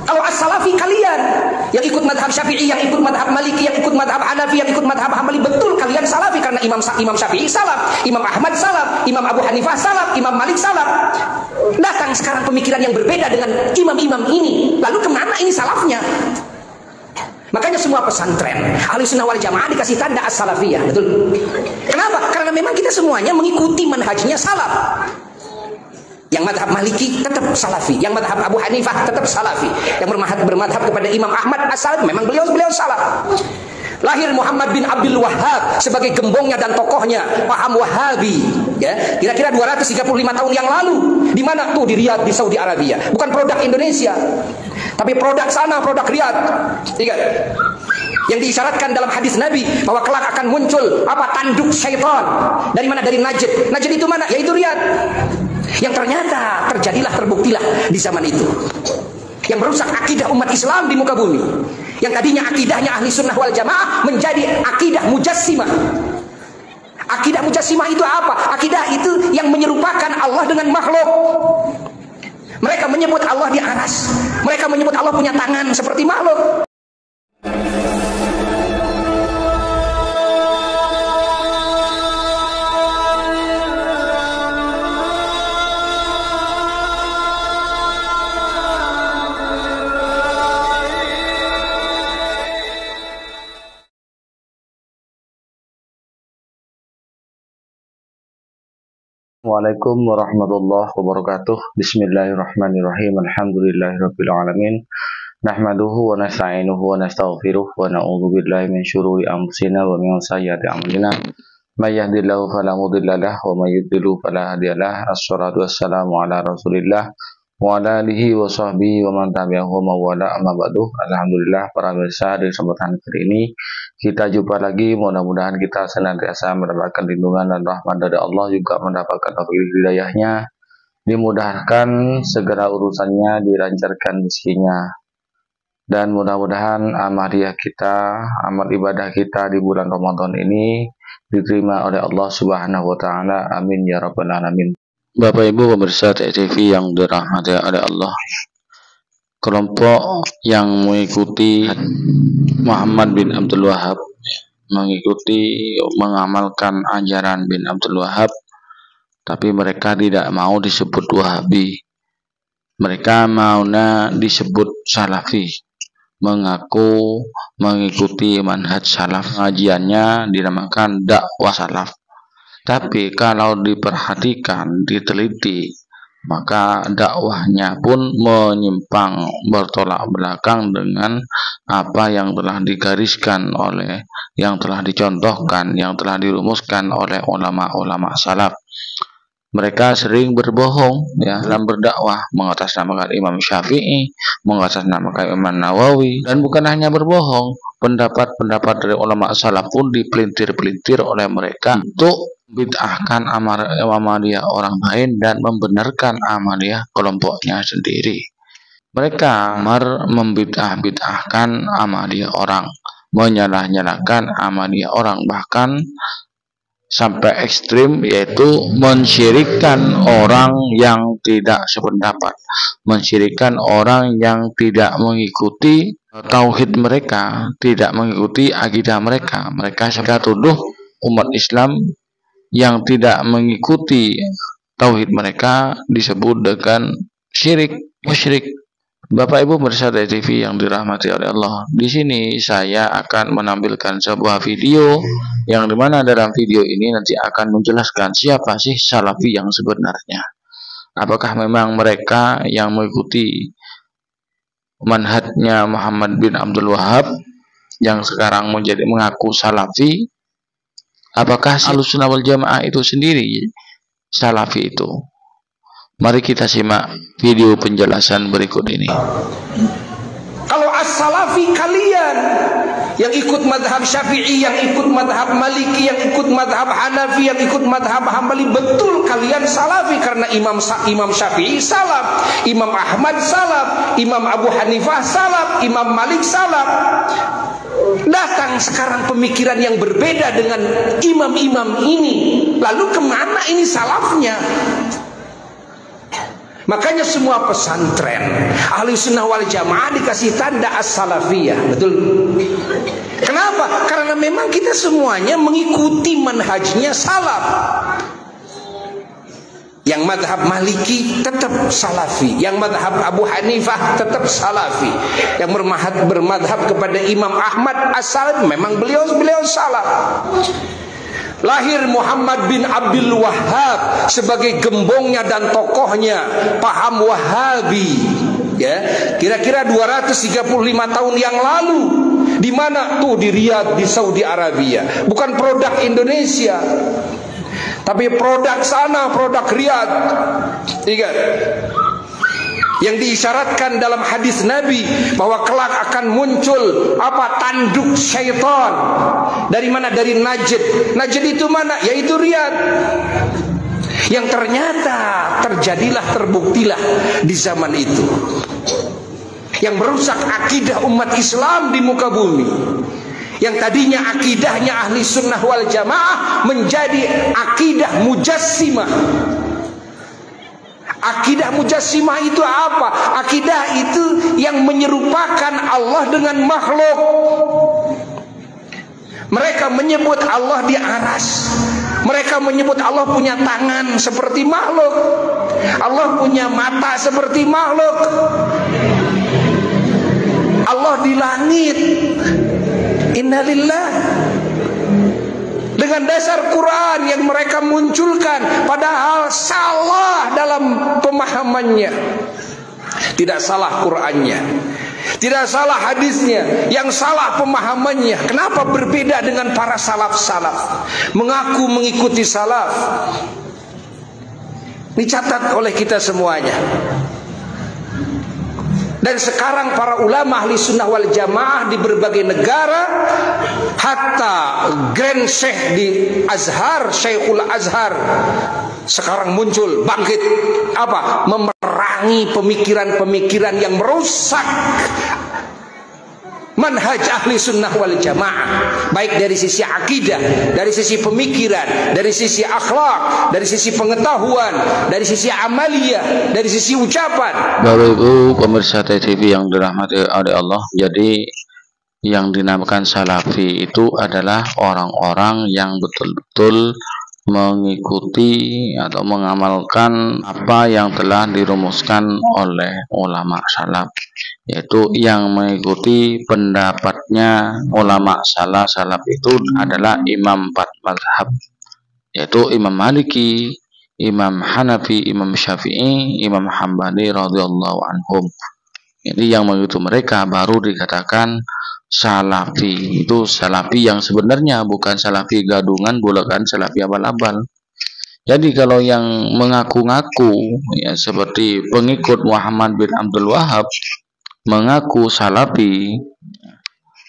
Kalau as-salafi kalian yang ikut madhab Syafi'i, yang ikut madhab Maliki, yang ikut madhab Hanafi, yang ikut madhab Hambali, betul kalian salafi karena Imam Syafi'i salaf, Imam Ahmad salaf, Imam Abu Hanifah salaf, Imam Malik salaf. Datang sekarang pemikiran yang berbeda dengan imam-imam ini. Lalu kemana ini salafnya? Makanya semua pesantren Ahlussunnah wal Jamaah dikasih tanda as-salafiyah, betul? Kenapa? Karena memang kita semuanya mengikuti manhajnya salaf. Yang madhab Maliki tetap salafi, yang madhab Abu Hanifah tetap salafi, yang bermadhab kepada Imam Ahmad as-Salafi memang beliau salaf. Lahir Muhammad bin Abdul Wahhab sebagai gembongnya dan tokohnya paham Wahabi, ya, kira-kira 235 tahun yang lalu. Di mana tuh? Di Riyadh, di Saudi Arabia. Bukan produk Indonesia, tapi produk sana, produk Riyadh. Tiga. Yang diisyaratkan dalam hadis Nabi bahwa kelak akan muncul tanduk syaitan. Dari mana? Dari Najd. Najd itu mana? Yaitu Riyadh. Yang ternyata terbuktilah di zaman itu, yang merusak akidah umat Islam di muka bumi. Yang tadinya akidahnya ahli sunnah wal jamaah menjadi akidah mujassimah. Akidah mujassimah itu apa? Akidah itu yang menyerupakan Allah dengan makhluk. Mereka menyebut Allah di aras, mereka menyebut Allah punya tangan seperti makhluk. Waalaikumsalam warahmatullahi wabarakatuh. Bismillahirrahmanirrahim. Alhamdulillahirabbil alamin. Nahmaduhu wa nasta'inuhu wa nastaghfiruh wa na'udzu billahi min syururi anfusina wa min sayyiati a'malina. May yahdihillahu fala mudilla lahu wa may yudlil fala hadiya lahu. Assalatu wassalamu ala Rasulillah wa ala alihi wa sahbihi wa man tabi'ahu wa wala amma ba'du. Alhamdulillah, para pemirsa, di kesempatan kali ini kita jumpa lagi. Mudah-mudahan kita senantiasa mendapatkan lindungan dan rahmat dari Allah, juga mendapatkan taufik hidayahnya, dimudahkan segala urusannya, dilancarkan rezekinya, dan mudah-mudahan amaliyah kita, amal ibadah kita di bulan Ramadan ini diterima oleh Allah Subhanahu wa taala. Amin ya rabbal alamin. Bapak Ibu pemirsa TV yang dirahmati oleh Allah, kelompok yang mengikuti Muhammad bin Abdul Wahhab, mengamalkan ajaran bin Abdul Wahhab, tapi mereka tidak mau disebut Wahabi. Mereka maunya disebut Salafi, mengaku mengikuti manhaj salaf. Pengajiannya dinamakan dakwah salaf. Tapi kalau diperhatikan, diteliti, maka dakwahnya pun menyimpang, bertolak belakang dengan apa yang telah digariskan oleh, yang telah dicontohkan, yang telah dirumuskan oleh ulama-ulama salaf. Mereka sering berbohong, ya, dalam berdakwah, mengatasnamakan Imam Syafi'i, mengatasnamakan Imam Nawawi, dan bukan hanya berbohong, pendapat-pendapat dari ulama salaf pun dipelintir-pelintir oleh mereka untuk bid'ahkan amaliyah orang lain dan membenarkan amaliyah kelompoknya sendiri. Mereka membid'ahkan amaliyah orang, menyalah-nyalahkan amaliyah orang, bahkan sampai ekstrim, yaitu mensyirikkan orang yang tidak sependapat, mensyirikkan orang yang tidak mengikuti tauhid mereka, tidak mengikuti akidah mereka. Mereka tuduh umat Islam yang tidak mengikuti tauhid mereka disebut dengan syirik, musyrik. Bapak Ibu pemirsa TV yang dirahmati oleh Allah, di sini saya akan menampilkan sebuah video yang dimana dalam video ini nanti akan menjelaskan siapa sih Salafi yang sebenarnya. Apakah memang mereka yang mengikuti manhajnya Muhammad bin Abdul Wahhab yang sekarang mengaku Salafi? Apakah Ahlussunnah wal Jamaah itu sendiri Salafi itu? Mari kita simak video penjelasan berikut ini. Kalau as-salafi kalian yang ikut madhab Syafi'i, yang ikut madhab Maliki, yang ikut madhab Hanafi, yang ikut madhab Hambali, betul kalian salafi karena Imam Syafi'i salaf, Imam Ahmad salaf, Imam Abu Hanifah salaf, Imam Malik salaf. Datang sekarang pemikiran yang berbeda dengan imam-imam ini. Lalu kemana ini salafnya? Makanya semua pesantren ahli sunnah wal jamaah dikasih tanda as-salafiyah. Betul? Kenapa? Karena memang kita semuanya mengikuti manhajnya salaf. Yang madhab Maliki tetap salafi, yang madhab Abu Hanifah tetap salafi, yang bermadhab kepada Imam Ahmad as-Salafi memang beliau salaf. Lahir Muhammad bin Abdul Wahhab sebagai gembongnya dan tokohnya paham Wahabi, ya, kira-kira 235 tahun yang lalu. Di mana tuh? Di Riyadh, di Saudi Arabia. Bukan produk Indonesia, tapi produk sana, produk Riyadh. Ingat, yang diisyaratkan dalam hadis Nabi bahwa kelak akan muncul apa? Tanduk syaitan. Dari mana? Dari Najd. Najd itu mana? Yaitu Riyadh. Yang ternyata terjadilah, terbuktilah di zaman itu, yang merusak akidah umat Islam di muka bumi. Yang tadinya akidahnya ahli sunnah wal jamaah menjadi akidah mujassimah. Akidah mujassimah itu apa? Akidah itu yang menyerupakan Allah dengan makhluk. Mereka menyebut Allah di aras. Mereka menyebut Allah punya tangan seperti makhluk. Allah punya mata seperti makhluk. Allah di langit. Innalillah. Dengan dasar Quran yang mereka munculkan, padahal salah dalam pemahamannya. Tidak salah Qurannya, tidak salah hadisnya, yang salah pemahamannya. Kenapa berbeda dengan para salaf-salaf? Mengaku mengikuti salaf. Dicatat oleh kita semuanya. Dan sekarang para ulama ahli sunnah wal jamaah di berbagai negara, hatta Grand Syekh di Azhar, Syekhul Azhar, sekarang muncul, bangkit, apa? Memerangi pemikiran-pemikiran yang merusak manhaj ahli sunnah wal jamaah, baik dari sisi akidah, dari sisi pemikiran, dari sisi akhlak, dari sisi pengetahuan, dari sisi amaliyah, dari sisi ucapan. Bapak Ibu pemirsa TV yang dirahmati oleh Allah, jadi yang dinamakan salafi itu adalah orang-orang yang betul-betul mengikuti atau mengamalkan apa yang telah dirumuskan oleh ulama salaf, yaitu yang mengikuti pendapatnya ulama salaf itu adalah imam 4 mazhab, yaitu Imam Maliki, Imam Hanafi, Imam Syafi'i, Imam Hambali radhiyallahu anhum. Jadi yang mengikuti mereka baru dikatakan salafi. Itu salafi yang sebenarnya, bukan salafi gadungan, bukan salafi abal-abal. Jadi kalau yang mengaku-ngaku, ya, seperti pengikut Muhammad bin Abdul Wahhab mengaku salafi,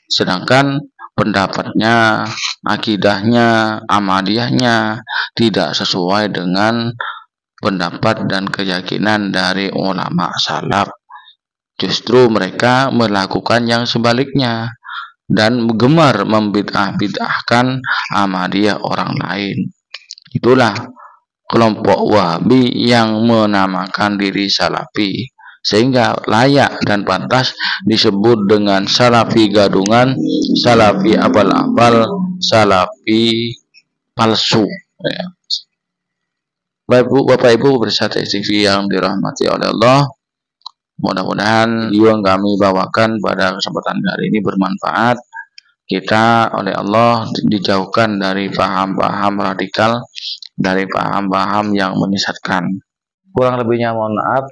sedangkan pendapatnya, akidahnya, amaliyahnya tidak sesuai dengan pendapat dan keyakinan dari ulama salaf. Justru mereka melakukan yang sebaliknya dan gemar membid'ah-bid'ahkan amaliyah orang lain. Itulah kelompok Wahabi yang menamakan diri salafi, sehingga layak dan pantas disebut dengan salafi gadungan, salafi abal-abal, salafi palsu, ya. Bapak Ibu pemirsa TV yang dirahmati oleh Allah, mudah-mudahan yang kami bawakan pada kesempatan hari ini bermanfaat. Kita oleh Allah dijauhkan dari paham-paham radikal, dari paham-paham yang menyesatkan. Kurang lebihnya mohon maaf.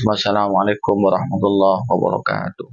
Wassalamualaikum warahmatullahi wabarakatuh.